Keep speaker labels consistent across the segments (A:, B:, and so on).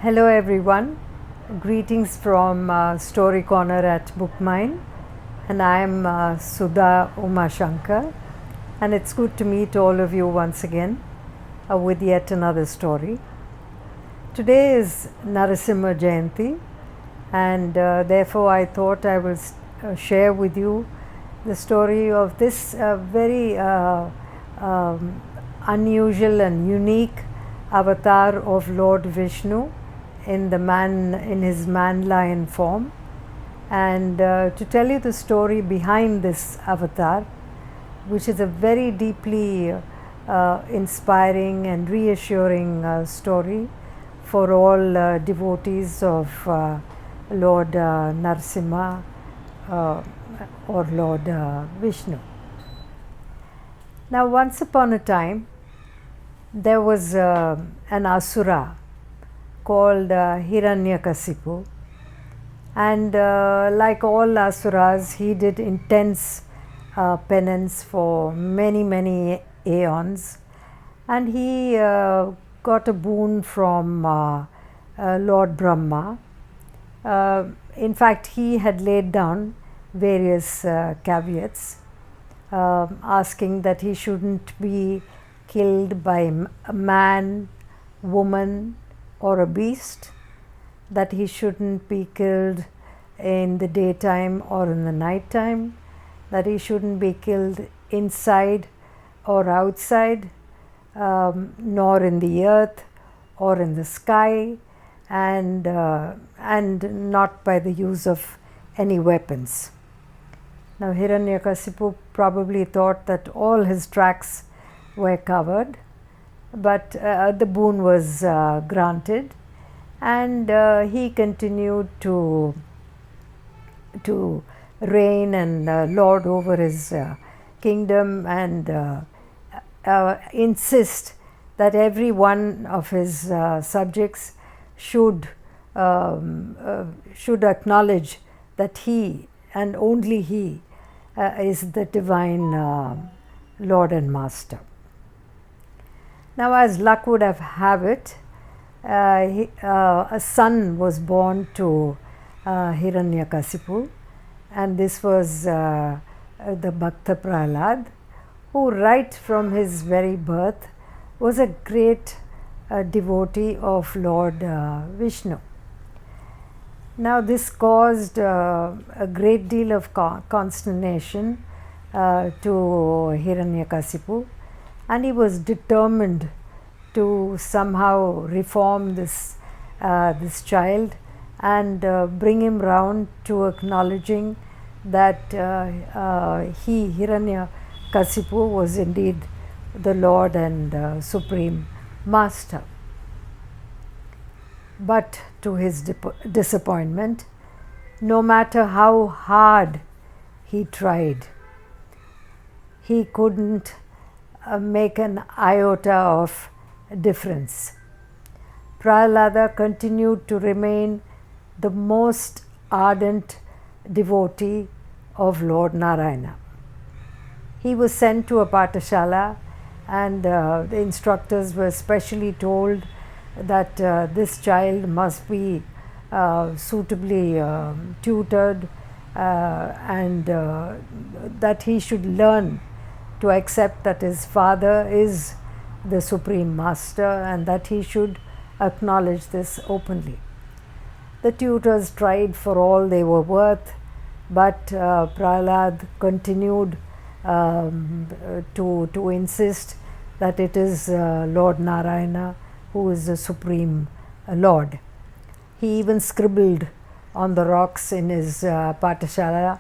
A: Hello everyone, greetings from Story Corner at Bookmine, and I am Sudha Umashanker, and it's good to meet all of you once again with yet another story. Today is Narasimha Jayanthi, and therefore I thought I will share with you the story of this very unusual and unique avatar of Lord Vishnu in his man-lion form, and to tell you the story behind this avatar, which is a very deeply inspiring and reassuring story for all devotees of Lord Narasimha or Lord Vishnu. Now, once upon a time, there was an asura called Hiranyakasipu, and like all asuras, he did intense penance for many aeons, and he got a boon from Lord Brahma. In fact, he had laid down various caveats, asking that he shouldn't be killed by a man, woman, or a beast, that he shouldn't be killed in the daytime or in the night time, that he shouldn't be killed inside or outside, nor in the earth or in the sky, and not by the use of any weapons. Now, Hiranyakasipu probably thought that all his tracks were covered, but the boon was granted, and he continued to reign and lord over his kingdom, and insist that every one of his subjects should acknowledge that he and only he is the divine Lord and Master. Now, as luck would have it, a son was born to Hiranyakasipu, and this was the Bhakt Prahalad, who right from his very birth was a great devotee of Lord Vishnu. Now, this caused a great deal of consternation to Hiranyakasipu, and he was determined to somehow reform this child and bring him round to acknowledging that he, Hiranyakasipu, was indeed the Lord and Supreme Master. But to his disappointment, no matter how hard he tried, he couldn't make an iota of difference. Prahalada continued to remain the most ardent devotee of Lord Narayana. He was sent to a patashala, and the instructors were specially told that this child must be suitably tutored, and that he should learn to accept that his father is the Supreme Master, and that he should acknowledge this openly. The tutors tried for all they were worth, but Prahalad continued to insist that it is Lord Narayana who is the Supreme Lord. He even scribbled on the rocks in his patashala,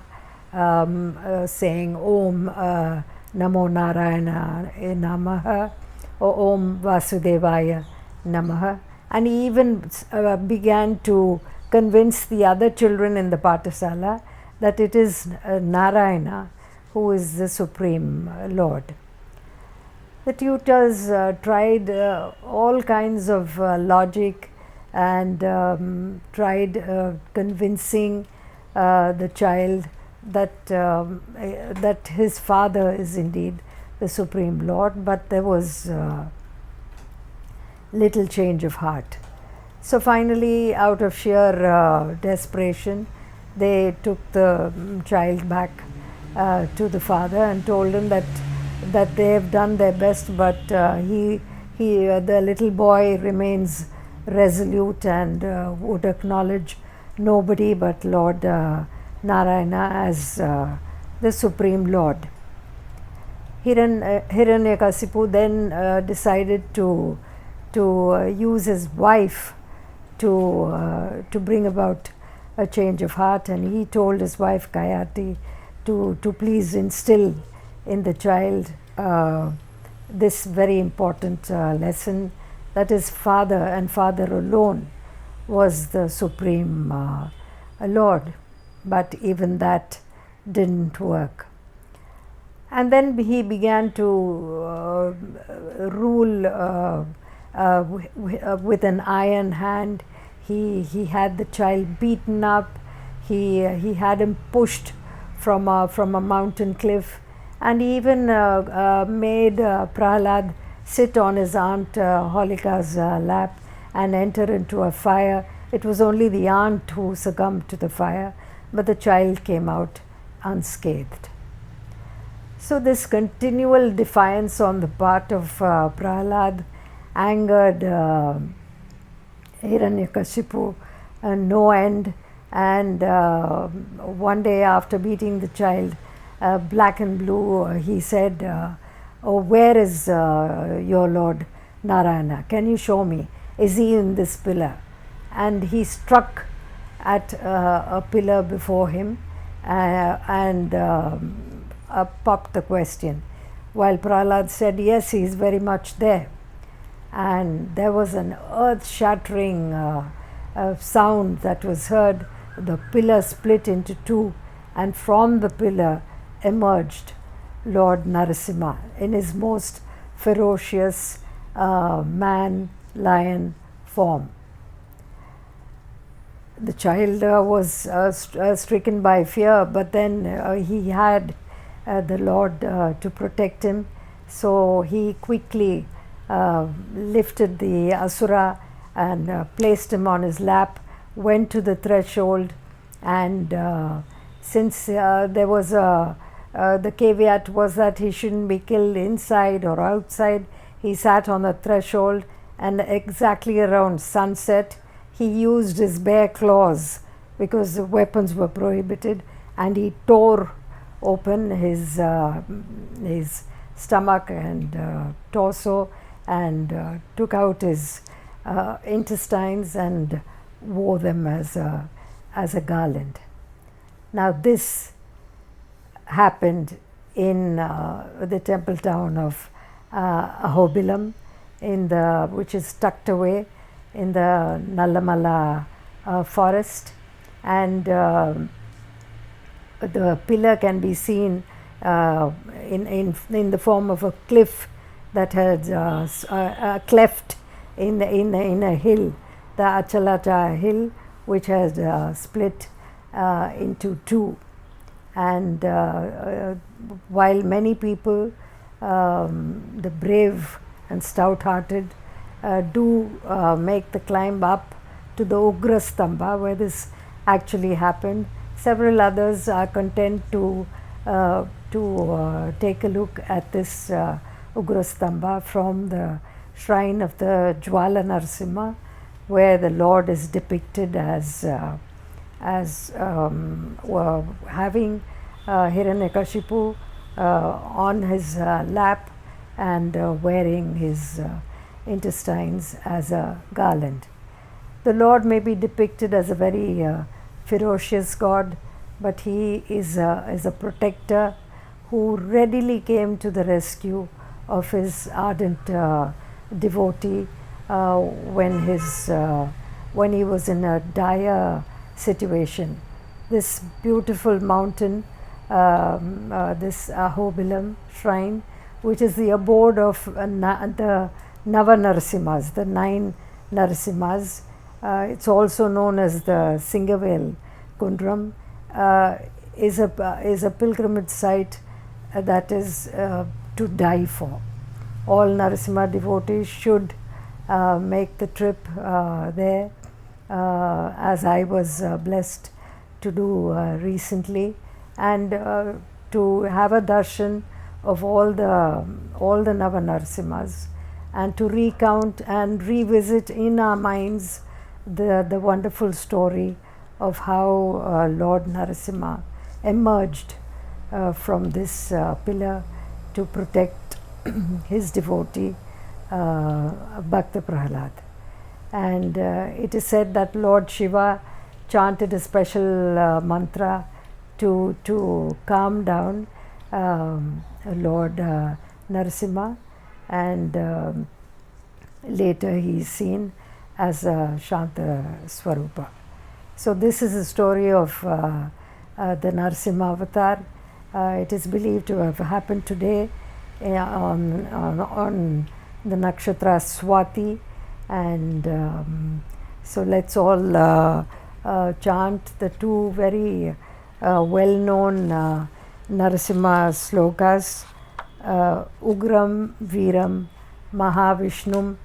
A: saying Om Namo Narayana Namaha, or Om Vasudevaya Namaha, and he even began to convince the other children in the patashala that it is Narayana who is the Supreme Lord. The tutors tried all kinds of logic and tried convincing the child that his father is indeed the Supreme Lord, but there was little change of heart. So finally, out of sheer desperation, they took the child back to the father and told him that they have done their best, but the little boy remains resolute and would acknowledge nobody but Lord Narayana as the Supreme Lord. Hiranyakasipu then decided to use his wife to bring about a change of heart, and he told his wife Kayati to please instill in the child this very important lesson, that his father and father alone was the Supreme Lord. But even that didn't work. And then he began to rule with an iron hand. He had the child beaten up. He had him pushed from a mountain cliff, and he even made Prahalad sit on his aunt Holika's lap and enter into a fire. It was only the aunt who succumbed to the fire, but the child came out unscathed. So this continual defiance on the part of Prahalad angered Hiranyakasipu no end, and one day after beating the child black and blue, he said, "Oh, where is your Lord Narayana? Can you show me? Is he in this pillar?" And he struck at a pillar before him and popped the question, while Prahalad said, "Yes, he is very much there." And there was an earth-shattering sound that was heard. The pillar split into two, and from the pillar emerged Lord Narasimha in his most ferocious man-lion form. The child was stricken by fear, but then he had the Lord to protect him, so he quickly lifted the Asura and placed him on his lap, went to the threshold, and since there was the caveat was that he shouldn't be killed inside or outside, he sat on the threshold, and exactly around sunset he used his bare claws, because the weapons were prohibited, and he tore open his stomach and torso and took out his intestines and wore them as a garland. Now this happened in the temple town of Ahobilam, which is tucked away in the Nallamala forest, and the pillar can be seen in the form of a cliff that had a cleft in a hill, the Achalata hill, which has split into two. And while many people, the brave and stout-hearted, do make the climb up to the Ugra Stamba where this actually happened, several others are content to take a look at this Ugra Stamba from the shrine of the Jwala Narasimha, where the Lord is depicted as having Hiranyakasipu on his lap and wearing his intestines as a garland. The Lord may be depicted as a very ferocious God, but he is a protector who readily came to the rescue of his ardent devotee when he was in a dire situation. This beautiful mountain, this Ahobilam shrine, which is the abode of the Nava Narasimhas, the 9 Narasimhas. It's also known as the Singavel Kundram, is a pilgrimage site that is to die for. All Narasimha devotees should make the trip there, as I was blessed to do recently, and to have a darshan of all the Nava Narasimhas, and to recount and revisit in our minds the wonderful story of how Lord Narasimha emerged from this pillar to protect his devotee Bhakt Prahalad. And it is said that Lord Shiva chanted a special mantra to calm down Lord Narasimha, and later he is seen as a Shanta Swarupa. So this is the story of the Narasimha Avatar. It is believed to have happened today on the nakshatra Swati, and so let's all chant the two very well-known Narasimha slokas, Ugram Viram Mahavishnum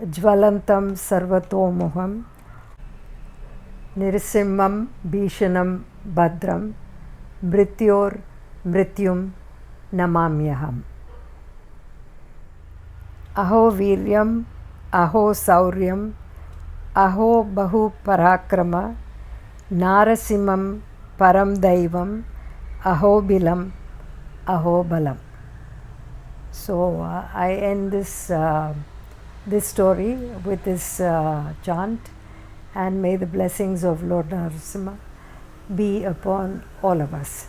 A: Jvalantam Sarvatomuham Narasimham Bhishanam Bhadram Mrityor Mrityum Namamyaham. Aho Viryam, Aho Sauryam, Aho Bahu Parakrama, Narasimham Param Daivam, Aho Bilam, Aho Balam. So I end this story with this chant, and may the blessings of Lord Narasimha be upon all of us.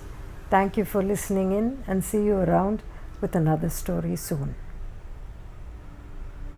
A: Thank you for listening in, and see you around with another story soon.